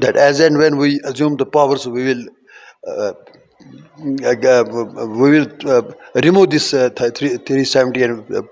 that as and when we assume the powers we will remove this 370 and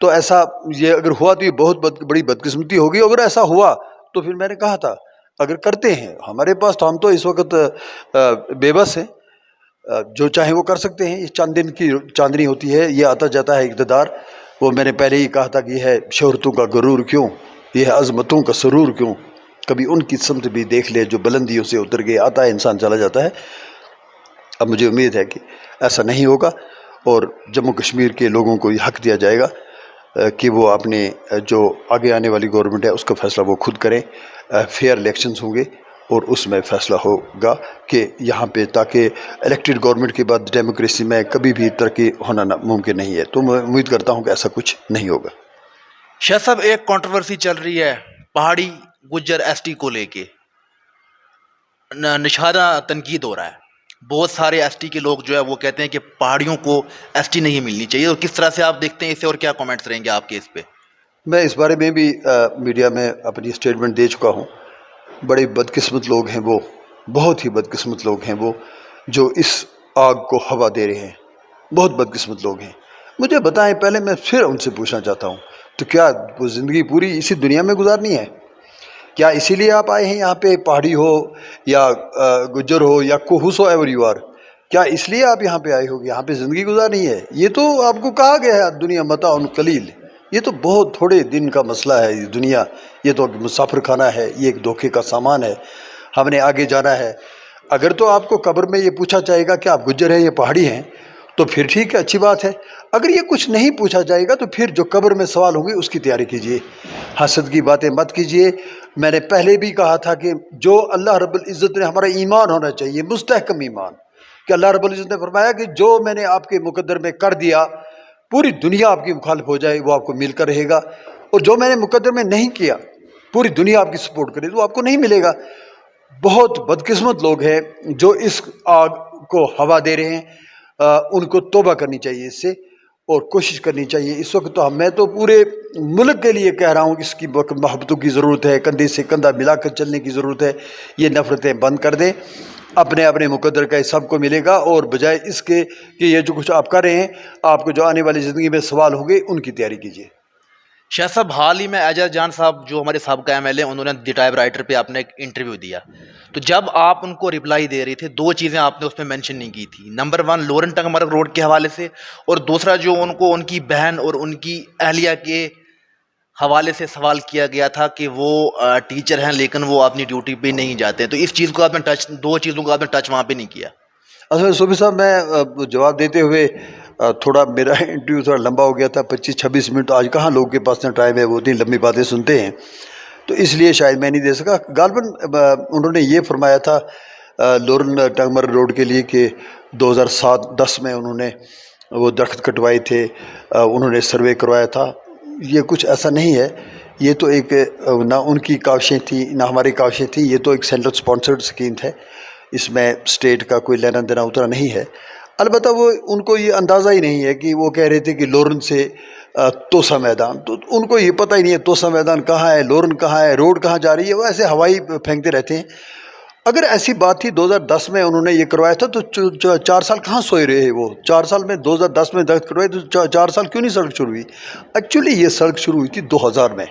تو ایسا یہ اگر ہوا تو یہ بہت بڑی بدقسمتی ہوگی. اگر ایسا ہوا تو پھر میں نے کہا تھا اگر کرتے ہیں ہمارے پاس تو ہم تو اس وقت بے بس ہیں, جو چاہیں وہ کر سکتے ہیں. یہ چند دن کی چاندنی ہوتی ہے, یہ آتا جاتا ہے اقتدار. وہ میں نے پہلے ہی کہا تھا کہ یہ ہے شہرتوں کا غرور کیوں, یہ ہے عظمتوں کا سرور کیوں. کبھی ان کی سمت بھی دیکھ لے جو بلندیوں سے اتر کے آتا ہے, انسان چلا جاتا ہے. اب مجھے امید ہے کہ ایسا نہیں ہوگا اور جموں کشمیر کے لوگوں کو یہ حق دیا جائے گا کہ وہ اپنے جو آگے آنے والی گورنمنٹ ہے اس کا فیصلہ وہ خود کریں. فیئر الیکشنز ہوں گے اور اس میں فیصلہ ہوگا کہ یہاں پہ, تاکہ الیکٹڈ گورنمنٹ کے بعد ڈیموکریسی میں کبھی بھی ترقی ہونا ممکن نہیں ہے. تو میں امید کرتا ہوں کہ ایسا کچھ نہیں ہوگا. شاہ صاحب ایک کنٹروورسی چل رہی ہے پہاڑی گجر ایس ٹی کو لے کے, نشانہ تنقید ہو رہا ہے. بہت سارے ایس ٹی کے لوگ جو ہے وہ کہتے ہیں کہ پہاڑیوں کو ایس ٹی نہیں ملنی چاہیے, اور کس طرح سے آپ دیکھتے ہیں اسے اور کیا کامنٹس رہیں گے آپ کے اس پہ؟ میں اس بارے میں بھی میڈیا میں اپنی اسٹیٹمنٹ دے چکا ہوں. بڑے بدقسمت لوگ ہیں وہ, بہت ہی بدقسمت لوگ ہیں وہ جو اس آگ کو ہوا دے رہے ہیں. بہت بدقسمت لوگ ہیں. مجھے بتائیں, پہلے میں پھر ان سے پوچھنا چاہتا ہوں, تو کیا وہ زندگی پوری اسی دنیا میں گزارنی ہے؟ کیا اسی لیے آپ آئے ہیں یہاں پہ, پہاڑی ہو یا گجر ہو یا ہوسو ایور یو آر, کیا اس لیے آپ یہاں پہ آئے ہو کہ یہاں پہ زندگی گزارنی ہے؟ یہ تو آپ کو کہا گیا ہے دنیا متاع قلیل, یہ تو بہت تھوڑے دن کا مسئلہ ہے. یہ دنیا یہ تو مسافر خانہ ہے, یہ ایک دھوکے کا سامان ہے. ہم نے آگے جانا ہے. اگر تو آپ کو قبر میں یہ پوچھا جائے گا کہ آپ گجر ہیں یا پہاڑی ہیں تو پھر ٹھیک ہے, اچھی بات ہے. اگر یہ کچھ نہیں پوچھا جائے گا تو پھر جو قبر میں سوال ہوں گے اس کی تیاری کیجیے. حسد کی باتیں مت کیجیے. میں نے پہلے بھی کہا تھا کہ جو اللہ رب العزت نے, ہمارا ایمان ہونا چاہیے مستحکم ایمان, کہ اللہ رب العزت نے فرمایا کہ جو میں نے آپ کے مقدر میں کر دیا, پوری دنیا آپ کی مخالف ہو جائے وہ آپ کو مل کر رہے گا, اور جو میں نے مقدر میں نہیں کیا پوری دنیا آپ کی سپورٹ کرے تو آپ کو نہیں ملے گا. بہت بدقسمت لوگ ہیں جو اس آگ کو ہوا دے رہے ہیں. ان کو توبہ کرنی چاہیے اس سے, اور کوشش کرنی چاہیے. اس وقت تو میں تو پورے ملک کے لیے کہہ رہا ہوں کہ اس کی محبتوں کی ضرورت ہے, کندھے سے کندھا ملا کر چلنے کی ضرورت ہے. یہ نفرتیں بند کر دیں, اپنے اپنے مقدر کا سب کو ملے گا, اور بجائے اس کے کہ یہ جو کچھ آپ کر رہے ہیں, آپ کو جو آنے والی زندگی میں سوال ہوں گے ان کی تیاری کیجیے. شاہ صاحب حال ہی میں اعجاز جان صاحب جو ہمارے سابقہ ایم ایل اے, انہوں نے دی ٹائپ رائٹر پہ آپ نے ایک انٹرویو دیا, تو جب آپ ان کو رپلائی دے رہے تھے دو چیزیں آپ نے اس میں مینشن نہیں کی تھی. نمبر 1 لورن ٹنگمرگ روڈ کے حوالے سے, اور دوسرا جو ان کو ان کی بہن اور ان کی اہلیہ کے حوالے سے سوال کیا گیا تھا کہ وہ ٹیچر ہیں لیکن وہ اپنی ڈیوٹی پہ نہیں جاتے. تو اس چیز کو آپ نے دو چیزوں کو آپ نے ٹچ وہاں پہ نہیں کیا. اصل صوفی صاحب, میں جواب دیتے ہوئے تھوڑا میرا انٹرویو تھوڑا لمبا ہو گیا تھا, 25-26 منٹ. آج کہاں لوگوں کے پاس ٹائم ہے وہ اتنی لمبی باتیں سنتے ہیں, تو اس لیے شاید میں نہیں دے سکا. غالباً انہوں نے یہ فرمایا تھا لورن ٹنگمرگ روڈ کے لیے کہ 2007-10 میں انہوں نے وہ درخت کٹوائے تھے, انہوں نے سروے کروایا تھا. یہ کچھ ایسا نہیں ہے. یہ تو ایک نہ ان کی کاوشیں تھیں نہ ہماری کاوشیں تھیں. یہ تو ایک سینٹرل سپانسرڈ اسکیم ہے, اس میں اسٹیٹ کا کوئی لینا دینا اترا نہیں ہے. البتہ وہ ان کو یہ اندازہ ہی نہیں ہے کہ وہ کہہ رہے تھے کہ لورن سے توسا میدان, تو ان کو یہ پتہ ہی نہیں ہے توسا میدان کہاں ہے, لورن کہاں ہے, روڈ کہاں جا رہی ہے. وہ ایسے ہوائی پھینکتے رہتے ہیں. اگر ایسی بات تھی 2010 میں انہوں نے یہ کروایا تھا تو 4 سال کہاں سوئے رہے وہ؟ 4 سال میں 2010 میں درخت کٹوائے تو 4 سال کیوں نہیں سڑک شروع ہوئی؟ ایکچولی یہ سڑک شروع ہوئی تھی 2000 میں.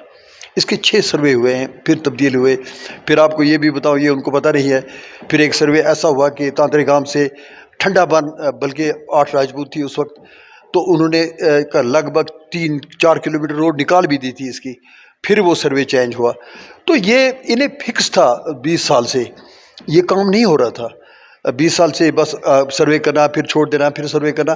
اس کے 6 سروے ہوئے ہیں, پھر تبدیل ہوئے. پھر آپ کو یہ بھی بتاؤ, یہ ان کو پتہ نہیں ہے, پھر ایک سروے ایسا ہوا کہ تانترے گام سے ٹھنڈا بن, بلکہ 8 راجپوت تھی اس وقت, تو انہوں نے لگ بھگ 3-4 کلومیٹر روڈ نکال بھی دی تھی اس کی. پھر وہ سروے چینج ہوا. تو یہ انہیں فکس تھا 20 سال سے, یہ کام نہیں ہو رہا تھا 20 سال سے, بس سروے کرنا پھر چھوڑ دینا پھر سروے کرنا.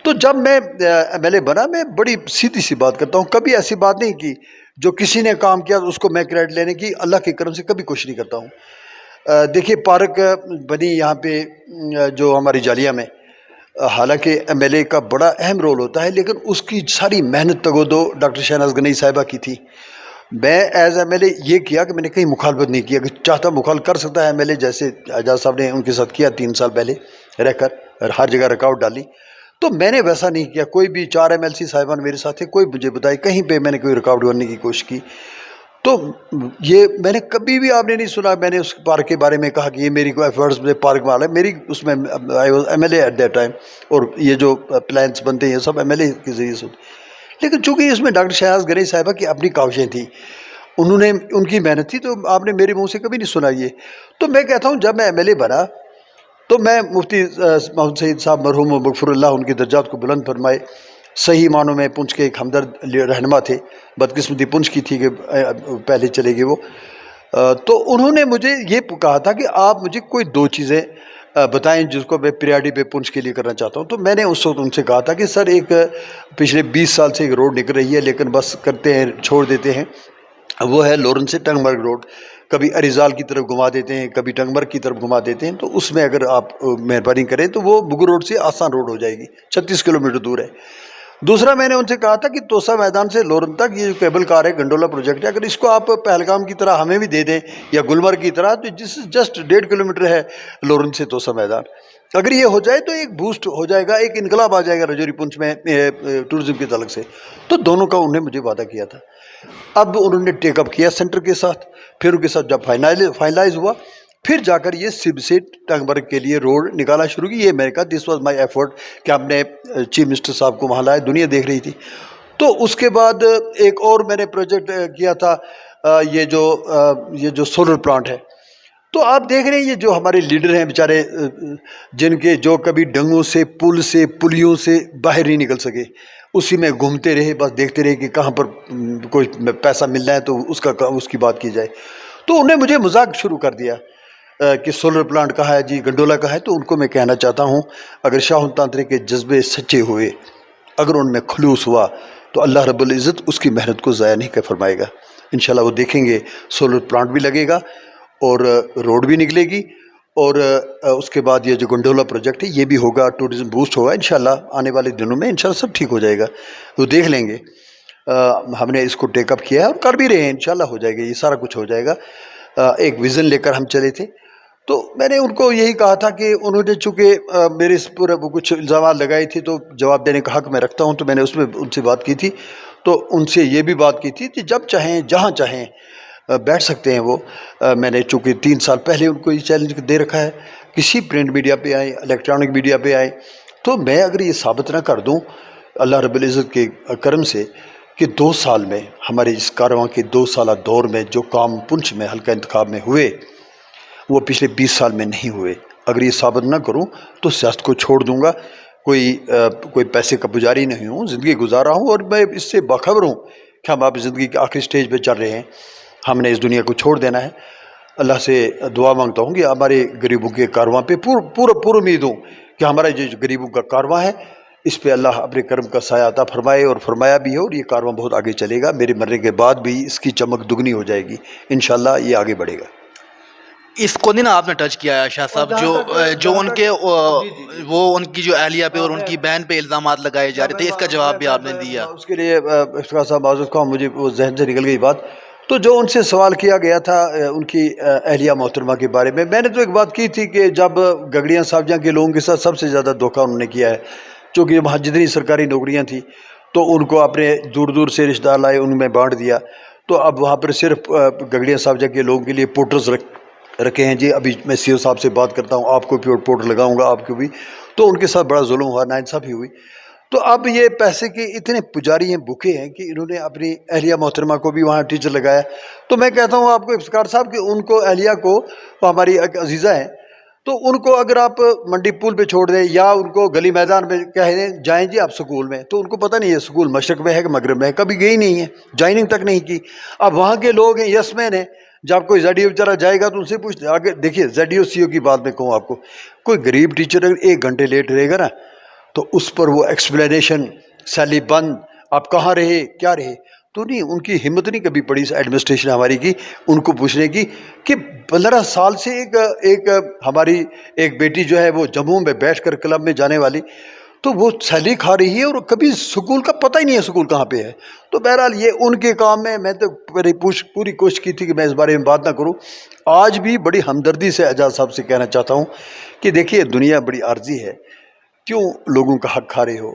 تو جب میں ایم ایل اے بنا, میں بڑی سیدھی سی بات کرتا ہوں, کبھی ایسی بات نہیں کی جو کسی نے کام کیا اس کو میں کریڈٹ لینے کی اللہ کے کرم سے کبھی کوشش نہیں کرتا ہوں. دیکھیے پارک بنی یہاں پہ جو ہماری جالیہ میں, حالانکہ ایم ایل اے کا بڑا اہم رول ہوتا ہے, لیکن اس کی ساری محنت تگودو ڈاکٹر شہناز گنئی صاحبہ کی تھی. میں ایز ایم ایل اے یہ کیا کہ میں نے کہیں مخالفت نہیں کیا, کہ چاہتا مخالف کر سکتا ہے ایم ایل اے, جیسے اعجاز صاحب نے ان کے ساتھ کیا 3 سال پہلے رہ کر ہر جگہ رکاوٹ ڈالی. تو میں نے ویسا نہیں کیا. کوئی بھی 4 ایم ایل سی صاحبان میرے ساتھ تھے, کوئی مجھے بتائے کہیں پہ میں نے کوئی رکاوٹ ڈالنے کی کوشش کی. تو یہ میں نے کبھی بھی آپ نے نہیں سنا میں نے اس پارک کے بارے میں کہا کہ یہ میری کوئی ایفرٹس میں پارک والا ہے. میری اس میں I was M L A at that time, اور یہ جو پلانس بنتے ہیں یہ سب ایم ایل اے کے ذریعے سے ہوتے ہیں. لیکن چونکہ اس میں ڈاکٹر شہناز گنئی صاحبہ کی اپنی کاوشیں تھیں، انہوں نے ان کی محنت تھی، تو آپ نے میرے منہ سے کبھی نہیں سنا یہ. تو میں کہتا ہوں جب میں ایم ایل اے بنا تو میں مفتی محمد سعید صاحب مرحوم و مغفر اللہ ان کی درجات کو بلند فرمائے، صحیح معنوں میں پنچ کے ایک ہمدرد رہنما تھے، بدقسمتی پنچ کی تھی کہ پہلے چلے گئے وہ. تو انہوں نے مجھے یہ کہا تھا کہ آپ مجھے کوئی دو چیزیں بتائیں جس کو میں پریارٹی پہ پنچ کے لیے کرنا چاہتا ہوں. تو میں نے اس وقت ان سے کہا تھا کہ سر ایک پچھلے 20 سال سے ایک روڈ نکل رہی ہے لیکن بس کرتے ہیں چھوڑ دیتے ہیں، وہ ہے لورن سے ٹنگ مرگ روڈ. کبھی اریزال کی طرف گھما دیتے ہیں، کبھی ٹنگ مرگ کی طرف گھما دیتے ہیں. تو اس میں اگر آپ مہربانی کریں تو وہ بگو روڈ سے آسان روڈ ہو جائے گی، 36 کلومیٹر دور ہے. دوسرا میں نے ان سے کہا تھا کہ توسا میدان سے لورن تک یہ جو کیبل کار ہے گنڈولا پروجیکٹ ہے، اگر اس کو آپ پہلگام کی طرح ہمیں بھی دے دیں یا گلمرگ کی طرح، تو جسٹ 1.5 کلومیٹر ہے لورن سے توسا میدان. اگر یہ ہو جائے تو ایک بوسٹ ہو جائے گا، ایک انقلاب آ جائے گا رجوری پنچ میں ٹورزم کے تعلق سے. تو دونوں کا انہوں نے مجھے وعدہ کیا تھا. اب انہوں نے ٹیک اپ کیا سینٹر کے ساتھ، پھر ان کے ساتھ جب فائنلائز ہوا پھر جا کر یہ سب سے ٹنگ مرگ کے لیے روڈ نکالا شروع کی. یہ میں نے کہا دس واز مائی ایفرٹ کہ ہم نے چیف منسٹر صاحب کو وہاں لائے، دنیا دیکھ رہی تھی. تو اس کے بعد ایک اور میں نے پروجیکٹ کیا تھا، یہ جو سولر پلانٹ ہے. تو آپ دیکھ رہے ہیں یہ جو ہمارے لیڈر ہیں بیچارے، جن کے جو کبھی ڈنگوں سے پل سے پلیوں سے باہر نہیں نکل سکے، اسی میں گھومتے رہے، بس دیکھتے رہے کہ کہاں پر کوئی پیسہ ملنا ہے تو اس کی بات کی جائے. تو انہیں مجھے مذاق شروع کر دیا کہ سولر پلانٹ کہا ہے جی، گنڈولا کہا ہے. تو ان کو میں کہنا چاہتا ہوں اگر شاہ تانترے کے جذبے سچے ہوئے، اگر ان میں خلوص ہوا تو اللہ رب العزت اس کی محنت کو ضائع نہیں کر فرمائے گا. انشاءاللہ وہ دیکھیں گے سولر پلانٹ بھی لگے گا اور روڈ بھی نکلے گی، اور اس کے بعد یہ جو گنڈولا پروجیکٹ ہے یہ بھی ہوگا، ٹورزم بوسٹ ہوگا انشاءاللہ. آنے والے دنوں میں انشاءاللہ سب ٹھیک ہو جائے گا، وہ دیکھ لیں گے. ہم نے اس کو ٹیک اپ کیا ہے اور کر بھی رہے ہیں، انشاءاللہ ہو جائے گا، یہ سارا کچھ ہو جائے گا. ایک ویژن لے کر ہم چلے تھے. تو میں نے ان کو یہی کہا تھا کہ انہوں نے چونکہ میرے اس پر کچھ الزامات لگائے تھے تو جواب دینے کا حق میں رکھتا ہوں، تو میں نے اس میں ان سے بات کی تھی. تو ان سے یہ بھی بات کی تھی کہ جب چاہیں جہاں چاہیں بیٹھ سکتے ہیں وہ. میں نے چونکہ 3 سال پہلے ان کو یہ چیلنج دے رکھا ہے، کسی پرنٹ میڈیا پہ آئیں، الیکٹرانک میڈیا پہ آئیں، تو میں اگر یہ ثابت نہ کر دوں اللہ رب العزت کے کرم سے کہ 2 سال میں ہمارے اس کارواں کے 2 سالہ دور میں جو کام پنچ میں حلقہ انتخاب میں ہوئے وہ پچھلے 20 سال میں نہیں ہوئے، اگر یہ ثابت نہ کروں تو سیاست کو چھوڑ دوں گا. کوئی پیسے کا پجاری نہیں ہوں، زندگی گزار رہا ہوں اور میں اس سے باخبر ہوں کہ ہم آپ زندگی کے آخری سٹیج پہ چل رہے ہیں، ہم نے اس دنیا کو چھوڑ دینا ہے. اللہ سے دعا مانگتا ہوں کہ ہمارے غریبوں کے کارواں پہ پور امید ہوں کہ ہمارا جو غریبوں کا کارواں ہے اس پہ اللہ اپنے کرم کا سایہ عطا فرمائے، اور فرمایا بھی ہے، اور یہ کارواں بہت آگے چلے گا. میرے مرنے کے بعد بھی اس کی چمک دگنی ہو جائے گی، انشاءاللہ یہ آگے بڑھے گا. اس کو نہیں نا آپ نے ٹچ کیا ہے شاہ صاحب، جو ان کے وہ ان کی جو اہلیہ پہ اور ان کی بہن پہ الزامات لگائے جا رہے تھے، اس کا جواب بھی آپ نے دیا. اس کے لیے افتخار صاحب معذرت خواہ، مجھے وہ ذہن سے نکل گئی بات. تو جو ان سے سوال کیا گیا تھا ان کی اہلیہ محترمہ کے بارے میں نے تو ایک بات کی تھی کہ جب گگڑیاں صاحب جہاں کے لوگوں کے ساتھ سب سے زیادہ دھوکہ انہوں نے کیا ہے، چونکہ وہاں جتنی سرکاری نوکریاں تھیں تو ان کو اپنے دور دور سے رشتہ دار لائے، ان میں بانٹ دیا. تو اب وہاں پر صرف گگڑیاں صاحب جہاں کے لوگوں کے لیے پورٹرز رکھے ہیں. جی ابھی میں سی او صاحب سے بات کرتا ہوں، آپ کو بھی پورٹر لگاؤں گا، آپ کو بھی. تو ان کے ساتھ بڑا ظلم ہوا، ناانصافی ہوئی. تو اب یہ پیسے کے اتنے پجاری ہیں، بھوکے ہیں کہ انہوں نے اپنی اہلیہ محترمہ کو بھی وہاں ٹیچر لگایا. تو میں کہتا ہوں آپ کو افتخار صاحب کہ ان کو اہلیہ کو، وہ ہماری ایک عزیزہ ہیں، تو ان کو اگر آپ منڈی پول پہ چھوڑ دیں یا ان کو گلی میدان میں کہہ دیں جائیں جی آپ سکول میں، تو ان کو پتہ نہیں ہے سکول مشرق میں ہے کہ مغرب میں ہے، کبھی گئی نہیں ہے، جوائننگ تک نہیں کی. اب وہاں کے لوگ ہیں یس مین ہیں، جب کوئی زیڈ ای او بیچارہ جائے گا تو ان سے پوچھتے آگے. دیکھیے زیڈ ای او سی او کی بات میں کہوں آپ کو، کوئی غریب ٹیچر اگر 1 گھنٹے لیٹ رہے گا نا تو اس پر وہ ایکسپلینیشن، سیلی بند، آپ کہاں رہے کیا رہے، تو نہیں، ان کی ہمت نہیں کبھی پڑی ایڈمنسٹریشن ہماری کی ان کو پوچھنے کی کہ 15 سال سے ایک ہماری ایک بیٹی جو ہے وہ جموں میں بیٹھ کر کلب میں جانے والی، تو وہ سیلری کھا رہی ہے اور کبھی سکول کا پتہ ہی نہیں ہے سکول کہاں پہ ہے. تو بہرحال یہ ان کے کام میں تو پوری کوشش کی تھی کہ میں اس بارے میں بات نہ کروں. آج بھی بڑی ہمدردی سے اعجاز صاحب سے کہنا چاہتا ہوں کہ دیکھیے دنیا بڑی عارضی ہے، کیوں لوگوں کا حق کھا رہے ہو؟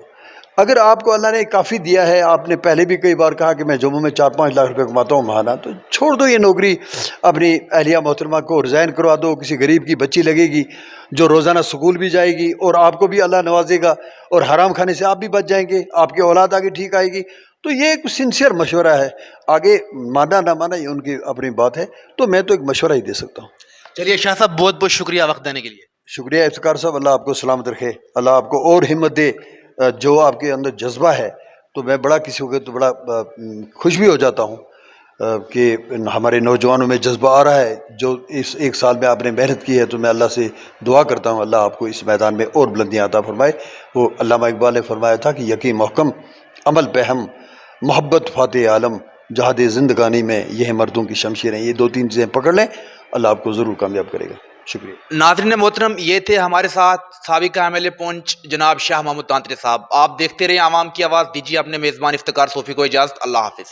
اگر آپ کو اللہ نے کافی دیا ہے، آپ نے پہلے بھی کئی بار کہا کہ میں جموں میں 4-5 لاکھ روپے کماتا ہوں ماہانہ، تو چھوڑ دو یہ نوکری، اپنی اہلیہ محترمہ کو ریزائن کروا دو. کسی غریب کی بچی لگے گی جو روزانہ سکول بھی جائے گی اور آپ کو بھی اللہ نوازے گا اور حرام کھانے سے آپ بھی بچ جائیں گے، آپ کی اولاد آگے ٹھیک آئے گی. تو یہ ایک سنسیئر مشورہ ہے. آگے مانا نہ مانا یہ ان کی اپنی بات ہے, تو میں تو ایک مشورہ ہی دے سکتا ہوں. چلیے شاہ صاحب بہت بہت شکریہ وقت دینے کے لیے. شکریہ افتخار صاحب, اللہ آپ کو سلامت رکھے, اللہ آپ کو اور ہمت دے. جو آپ کے اندر جذبہ ہے, تو میں بڑا کسی کو تو بڑا خوش بھی ہو جاتا ہوں کہ ہمارے نوجوانوں میں جذبہ آ رہا ہے. جو اس ایک سال میں آپ نے محنت کی ہے, تو میں اللہ سے دعا کرتا ہوں اللہ آپ کو اس میدان میں اور بلندیاں عطا فرمائے. وہ علامہ اقبال نے فرمایا تھا کہ یقین محکم عمل پہ ہم محبت فاتح عالم جہاد زندگانی میں یہ مردوں کی شمشیریں. یہ دو تین چیزیں پکڑ لیں, اللہ آپ کو ضرور کامیاب کرے گا. شکریہ. ناظرین محترم, یہ تھے ہمارے ساتھ سابق MLA پونچھ جناب شاہ محمود تانترے صاحب. آپ دیکھتے رہیں عوام کی آواز. دیجیے اپنے میزبان افتخار صوفی کو اجازت. اللہ حافظ.